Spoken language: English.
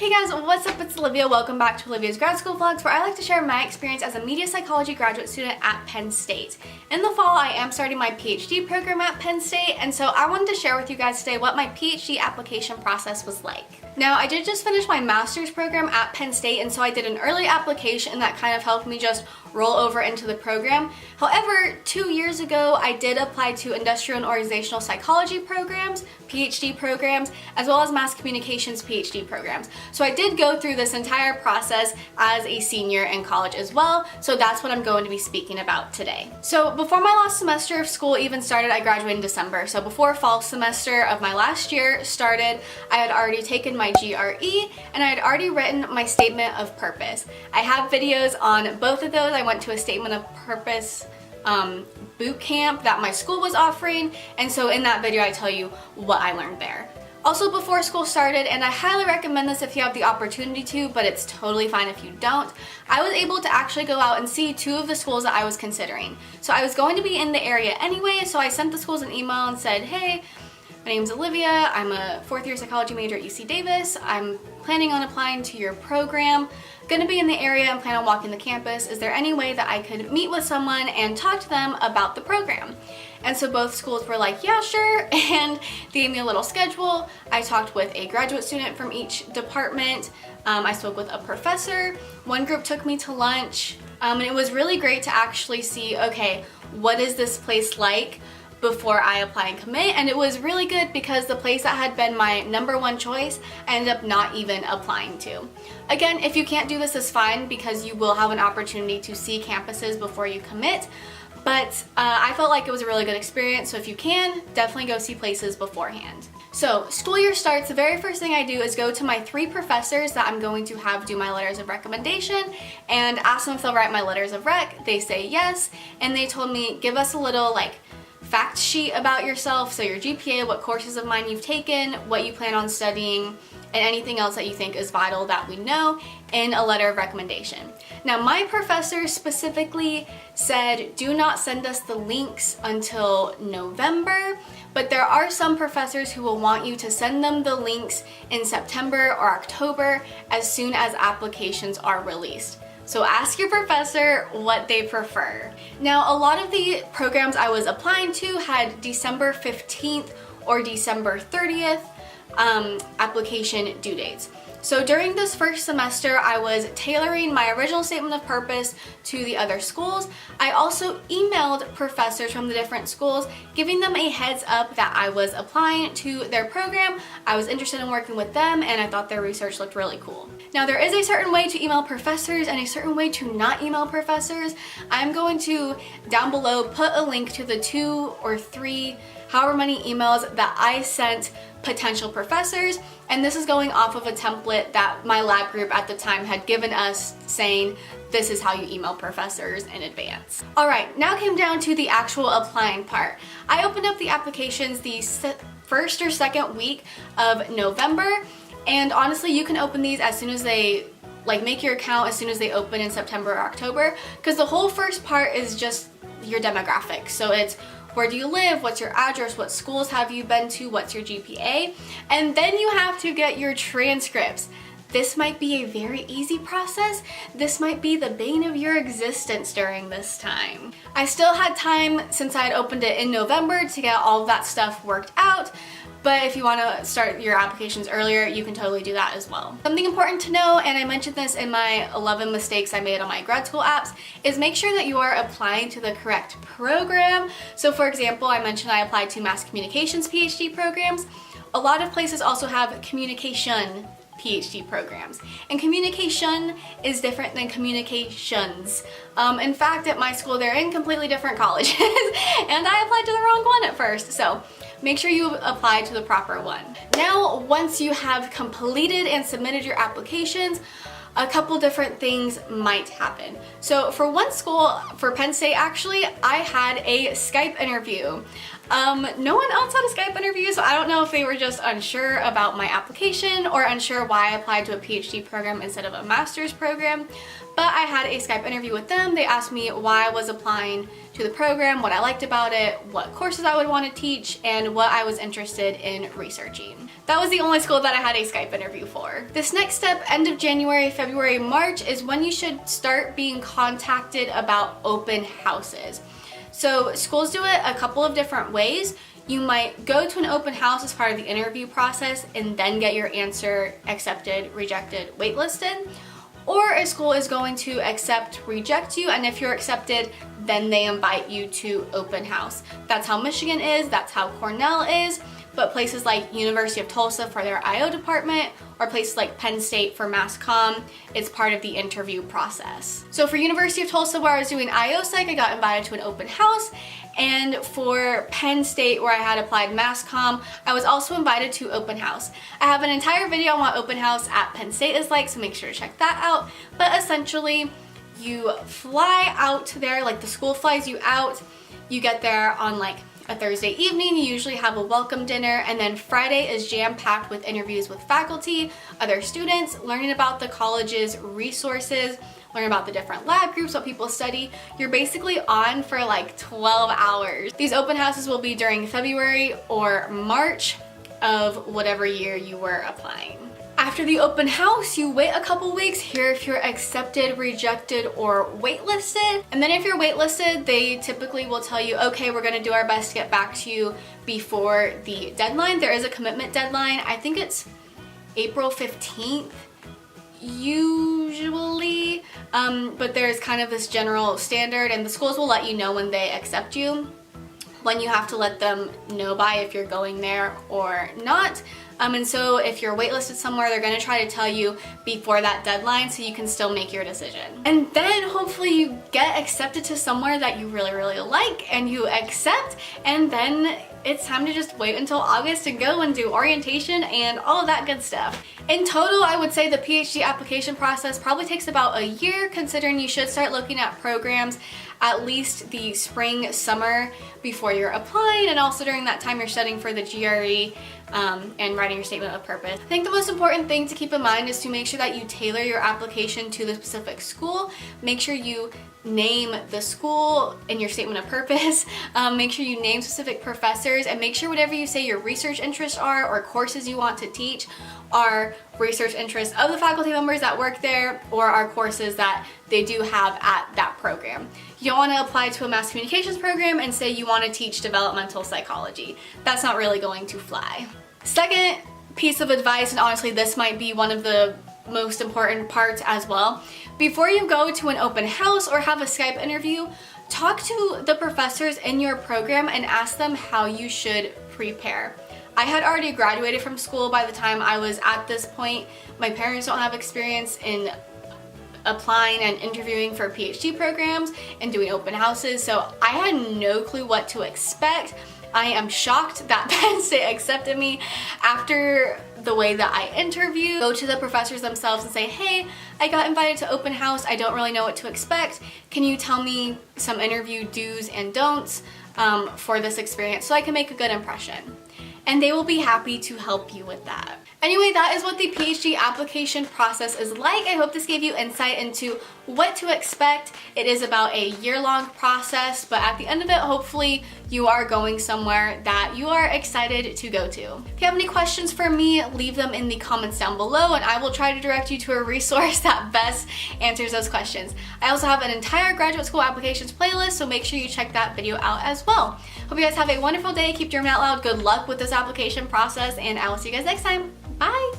Hey guys, what's up? It's Olivia. Welcome back to Olivia's Grad School Vlogs, where I like to share my experience as a media psychology graduate student at Penn State. In the fall, I am starting my PhD program at Penn State, and so I wanted to share with you guys today what my PhD application process was like. Now, I did just finish my master's program at Penn State, and so I did an early application that kind of helped me just roll over into the program. However, 2 years ago, I did apply to industrial and organizational psychology programs, PhD programs, as well as mass communications PhD programs. So I did go through this entire process as a senior in college as well, so that's what I'm going to be speaking about today. So before my last semester of school even started, I graduated in December. So before fall semester of my last year started, I had already taken my GRE and I had already written my statement of purpose. I have videos on both of those. I went to a statement of purpose boot camp that my school was offering, and so in that video I tell you what I learned there. Also, before school started, and I highly recommend this if you have the opportunity to, but it's totally fine if you don't, I was able to actually go out and see 2 of the schools that I was considering. So I was going to be in the area anyway, so I sent the schools an email and said, hey, my name's Olivia, I'm a 4th year psychology major at UC Davis, I'm planning on applying to your program, gonna be in the area and plan on walking the campus. Is there any way that I could meet with someone and talk to them about the program? And so both schools were like, yeah, sure, and they gave me a little schedule. I talked with a graduate student from each department. I spoke with a professor. One group took me to lunch, and it was really great to actually see, okay, what is this place like before I apply and commit, and it was really good because the place that had been my #1 choice, I ended up not even applying to. Again, if you can't do this, is fine because you will have an opportunity to see campuses before you commit, but I felt like it was a really good experience, so if you can, definitely go see places beforehand. So, school year starts, the very first thing I do is go to my 3 professors that I'm going to have do my letters of recommendation and ask them if they'll write my letters of rec. They say yes, and they told me, give us a little fact sheet about yourself, so your GPA, what courses of mine you've taken, what you plan on studying, and anything else that you think is vital that we know in a letter of recommendation. Now, my professor specifically said, do not send us the links until November, but there are some professors who will want you to send them the links in September or October as soon as applications are released. So ask your professor what they prefer. Now, a lot of the programs I was applying to had December 15th or December 30th application due dates. So during this first semester, I was tailoring my original statement of purpose to the other schools. I also emailed professors from the different schools, giving them a heads up that I was applying to their program. I was interested in working with them, and I thought their research looked really cool. Now, there is a certain way to email professors and a certain way to not email professors. I'm going to, down below, put a link to the 2 or 3, however many emails that I sent potential professors, and this is going off of a template that my lab group at the time had given us saying this is how you email professors in advance. Alright, now came down to the actual applying part. I opened up the applications the first or second week of November, and honestly you can open these as soon as they make your account as soon as they open in September or October, because the whole first part is just your demographics. So it's where do you live, what's your address, what schools have you been to, what's your GPA, and then you have to get your transcripts. This might be a very easy process. This might be the bane of your existence during this time. I still had time since I had opened it in November to get all of that stuff worked out, but if you want to start your applications earlier, you can totally do that as well. Something important to know, and I mentioned this in my 11 mistakes I made on my grad school apps, is make sure that you are applying to the correct program. So for example, I mentioned I applied to mass communications PhD programs. A lot of places also have communication PhD programs, and communication is different than communications. In fact, at my school, they're in completely different colleges, and I applied to the wrong one at first, so make sure you apply to the proper one. Now, once you have completed and submitted your applications, a couple different things might happen. So for one school, for Penn State actually, I had a Skype interview. No one else had a Skype interview, so I don't know if they were just unsure about my application or unsure why I applied to a PhD program instead of a master's program. But I had a Skype interview with them. They asked me why I was applying to the program, what I liked about it, what courses I would want to teach, and what I was interested in researching. That was the only school that I had a Skype interview for. This next step, end of January, February, March, is when you should start being contacted about open houses. So schools do it a couple of different ways. You might go to an open house as part of the interview process and then get your answer accepted, rejected, waitlisted. Or a school is going to accept, reject you, and if you're accepted, then they invite you to open house. That's how Michigan is, that's how Cornell is, but places like University of Tulsa for their IO department, or places like Penn State for Mass Comm, it's part of the interview process. So for University of Tulsa, where I was doing IO Psych, I got invited to an open house, and for Penn State, where I had applied Mass Comm, I was also invited to open house. I have an entire video on what open house at Penn State is like, so make sure to check that out. But essentially, you fly out there, like the school flies you out, you get there on like a Thursday evening, you usually have a welcome dinner, and then Friday is jam-packed with interviews with faculty, other students, learning about the college's resources, learn about the different lab groups, what people study. You're basically on for like 12 hours. These open houses will be during February or March of whatever year you were applying. After the open house, you wait a couple weeks, hear if you're accepted, rejected, or waitlisted. And then if you're waitlisted, they typically will tell you, okay, we're gonna do our best to get back to you before the deadline. There is a commitment deadline. I think it's April 15th, usually, but there's kind of this general standard, and the schools will let you know when they accept you, when you have to let them know by if you're going there or not. And so if you're waitlisted somewhere, they're gonna try to tell you before that deadline so you can still make your decision. And then hopefully you get accepted to somewhere that you really, really like and you accept, and then it's time to just wait until August and go and do orientation and all of that good stuff. In total, I would say the PhD application process probably takes about a year, considering you should start looking at programs at least the spring, summer before you're applying, and also during that time you're studying for the GRE and writing your statement of purpose. I think the most important thing to keep in mind is to make sure that you tailor your application to the specific school. Make sure you name the school in your statement of purpose. Make sure you name specific professors, and make sure whatever you say your research interests are or courses you want to teach are research interests of the faculty members that work there, or are courses that they do have at that program. You don't want to apply to a mass communications program and say you want to teach developmental psychology. That's not really going to fly. Second piece of advice, and honestly this might be one of the most important parts as well, before you go to an open house or have a Skype interview, talk to the professors in your program and ask them how you should prepare. I had already graduated from school by the time I was at this point. My parents don't have experience in applying and interviewing for PhD programs and doing open houses, so I had no clue what to expect. I am shocked that Penn State accepted me after the way that I interviewed. Go to the professors themselves and say, hey, I got invited to open house, I don't really know what to expect. Can you tell me some interview do's and don'ts for this experience so I can make a good impression? And they will be happy to help you with that. Anyway, that is what the PhD application process is like. I hope this gave you insight into what to expect. It is about a year-long process, but at the end of it, hopefully you are going somewhere that you are excited to go to. If you have any questions for me, leave them in the comments down below, and I will try to direct you to a resource that best answers those questions. I also have an entire graduate school applications playlist, so make sure you check that video out as well. Hope you guys have a wonderful day. Keep dreaming out loud. Good luck with this application process, and I will see you guys next time. Bye!